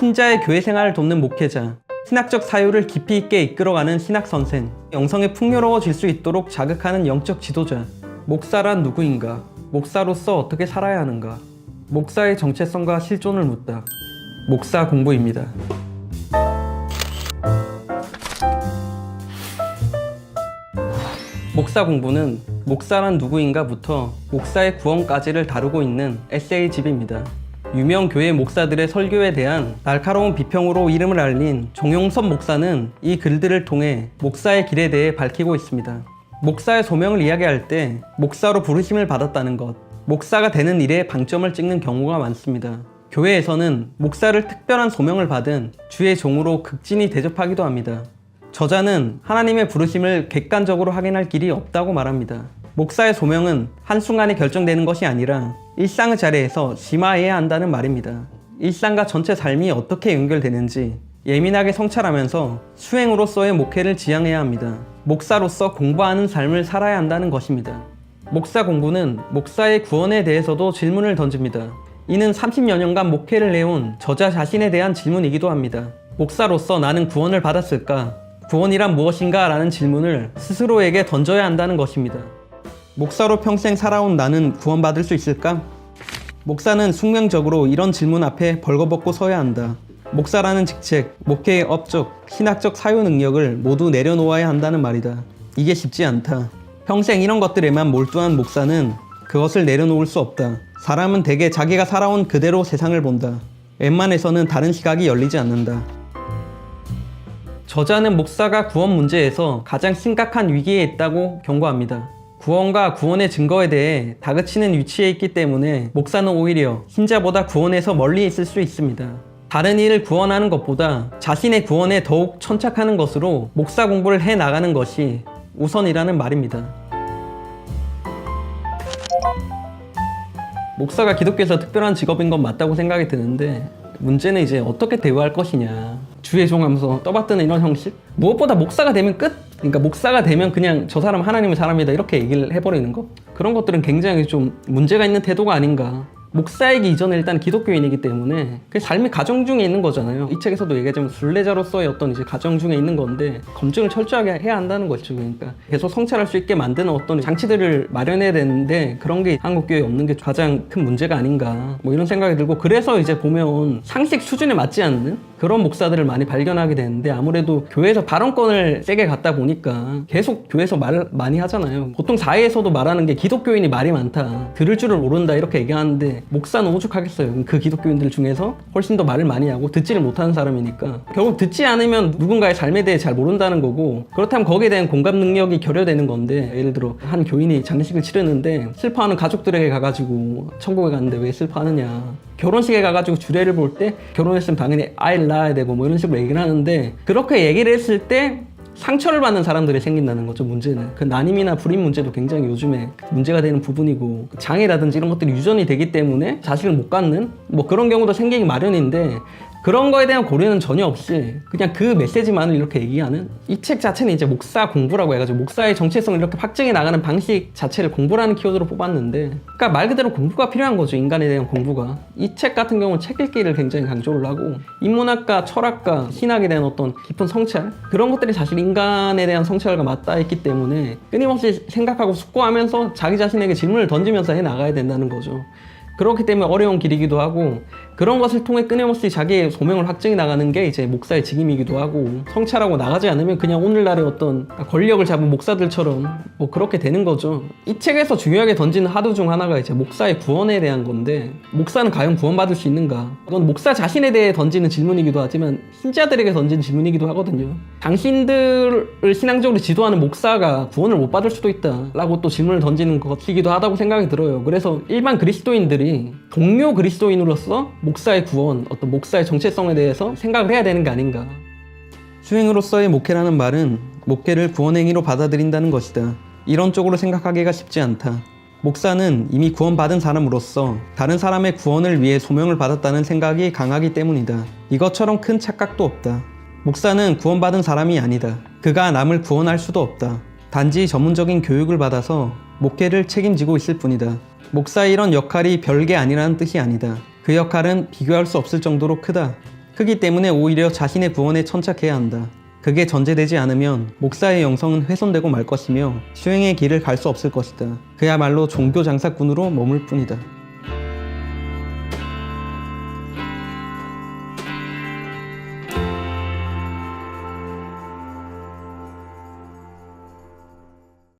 신자의 교회 생활을 돕는 목회자, 신학적 사유를 깊이 있게 이끌어가는 신학선생, 영성이 풍요로워질 수 있도록 자극하는 영적 지도자. 목사란 누구인가? 목사로서 어떻게 살아야 하는가? 목사의 정체성과 실존을 묻다. 목사 공부입니다. 목사 공부는 목사란 누구인가부터 목사의 구원까지를 다루고 있는 에세이집입니다. 유명 교회 목사들의 설교에 대한 날카로운 비평으로 이름을 알린 정용섭 목사는 이 글들을 통해 목사의 길에 대해 밝히고 있습니다. 목사의 소명을 이야기할 때 목사로 부르심을 받았다는 것, 목사가 되는 일에 방점을 찍는 경우가 많습니다. 교회에서는 목사를 특별한 소명을 받은 주의 종으로 극진히 대접하기도 합니다. 저자는 하나님의 부르심을 객관적으로 확인할 길이 없다고 말합니다. 목사의 소명은 한순간에 결정되는 것이 아니라 일상의 자리에서 심화해야 한다는 말입니다. 일상과 전체 삶이 어떻게 연결되는지 예민하게 성찰하면서 수행으로서의 목회를 지향해야 합니다. 목사로서 공부하는 삶을 살아야 한다는 것입니다. 목사 공부는 목사의 구원에 대해서도 질문을 던집니다. 이는 30여 년간 목회를 해온 저자 자신에 대한 질문이기도 합니다. 목사로서 나는 구원을 받았을까? 구원이란 무엇인가? 라는 질문을 스스로에게 던져야 한다는 것입니다. 목사로 평생 살아온 나는 구원받을 수 있을까? 목사는 숙명적으로 이런 질문 앞에 벌거벗고 서야 한다. 목사라는 직책, 목회의 업적, 신학적 사유 능력을 모두 내려놓아야 한다는 말이다. 이게 쉽지 않다. 평생 이런 것들에만 몰두한 목사는 그것을 내려놓을 수 없다. 사람은 대개 자기가 살아온 그대로 세상을 본다. 웬만해서는 다른 시각이 열리지 않는다. 저자는 목사가 구원 문제에서 가장 심각한 위기에 있다고 경고합니다. 구원과 구원의 증거에 대해 다그치는 위치에 있기 때문에 목사는 오히려 신자보다 구원에서 멀리 있을 수 있습니다. 다른 이를 구원하는 것보다 자신의 구원에 더욱 천착하는 것으로 목사 공부를 해 나가는 것이 우선이라는 말입니다. 목사가 기독교에서 특별한 직업인 건 맞다고 생각이 드는데 문제는 이제 어떻게 대우할 것이냐. 주의 종 하면서 떠받드는 이런 형식? 무엇보다 목사가 되면 끝? 그러니까 목사가 되면 그냥 저 사람 하나님의 사람이다 이렇게 얘기를 해버리는 거? 그런 것들은 굉장히 좀 문제가 있는 태도가 아닌가. 목사이기 이전에 일단 기독교인이기 때문에 그 삶이 가정 중에 있는 거잖아요. 이 책에서도 얘기하자면 순례자로서의 어떤 이제 가정 중에 있는 건데 검증을 철저하게 해야 한다는 거죠. 그러니까 계속 성찰할 수 있게 만드는 어떤 장치들을 마련해야 되는데 그런 게 한국교회에 없는 게 가장 큰 문제가 아닌가 뭐 이런 생각이 들고, 그래서 이제 보면 상식 수준에 맞지 않는 그런 목사들을 많이 발견하게 되는데, 아무래도 교회에서 발언권을 세게 갖다 보니까 계속 교회에서 말을 많이 하잖아요. 보통 사회에서도 말하는 게 기독교인이 말이 많다, 들을 줄을 모른다 이렇게 얘기하는데 목사는 오죽하겠어요. 그 기독교인들 중에서 훨씬 더 말을 많이 하고 듣지를 못하는 사람이니까 결국 듣지 않으면 누군가의 삶에 대해 잘 모른다는 거고, 그렇다면 거기에 대한 공감 능력이 결여되는 건데, 예를 들어 한 교인이 장례식을 치르는데 슬퍼하는 가족들에게 가가지고 천국에 갔는데 왜 슬퍼하느냐, 결혼식에 가가지고 주례를 볼 때 결혼했으면 당연히 아이를 낳아야 되고 뭐 이런 식으로 얘기를 하는데, 그렇게 얘기를 했을 때 상처를 받는 사람들이 생긴다는 거죠. 문제는 그 난임이나 불임 문제도 굉장히 요즘에 문제가 되는 부분이고, 장애라든지 이런 것들이 유전이 되기 때문에 자식을 못 갖는 뭐 그런 경우도 생기기 마련인데, 그런 거에 대한 고려는 전혀 없이 그냥 그 메시지만을 이렇게 얘기하는, 이 책 자체는 이제 목사 공부라고 해가지고 목사의 정체성을 이렇게 확증해 나가는 방식 자체를 공부라는 키워드로 뽑았는데, 그러니까 말 그대로 공부가 필요한 거죠. 인간에 대한 공부가. 이 책 같은 경우는 책 읽기를 굉장히 강조를 하고, 인문학과, 철학과, 신학에 대한 어떤 깊은 성찰, 그런 것들이 사실 인간에 대한 성찰과 맞닿아 있기 때문에 끊임없이 생각하고 숙고하면서 자기 자신에게 질문을 던지면서 해 나가야 된다는 거죠. 그렇기 때문에 어려운 길이기도 하고, 그런 것을 통해 끊임없이 자기의 소명을 확증해 나가는 게 이제 목사의 직임이기도 하고, 성찰하고 나가지 않으면 그냥 오늘날의 어떤 권력을 잡은 목사들처럼 뭐 그렇게 되는 거죠. 이 책에서 중요하게 던지는 하두 중 하나가 이제 목사의 구원에 대한 건데, 목사는 과연 구원받을 수 있는가? 이건 목사 자신에 대해 던지는 질문이기도 하지만 신자들에게 던지는 질문이기도 하거든요. 당신들을 신앙적으로 지도하는 목사가 구원을 못 받을 수도 있다 라고 또 질문을 던지는 것이기도 하다고 생각이 들어요. 그래서 일반 그리스도인들이 동료 그리스도인으로서 목사의 구원, 어떤 목사의 정체성에 대해서 생각을 해야 되는 게 아닌가. 수행으로서의 목회라는 말은 목회를 구원행위로 받아들인다는 것이다. 이런 쪽으로 생각하기가 쉽지 않다. 목사는 이미 구원받은 사람으로서 다른 사람의 구원을 위해 소명을 받았다는 생각이 강하기 때문이다. 이것처럼 큰 착각도 없다. 목사는 구원받은 사람이 아니다. 그가 남을 구원할 수도 없다. 단지 전문적인 교육을 받아서 목회를 책임지고 있을 뿐이다. 목사의 이런 역할이 별게 아니라는 뜻이 아니다. 그 역할은 비교할 수 없을 정도로 크다. 크기 때문에 오히려 자신의 구원에 천착해야 한다. 그게 전제되지 않으면 목사의 영성은 훼손되고 말 것이며 수행의 길을 갈 수 없을 것이다. 그야말로 종교 장사꾼으로 머물 뿐이다.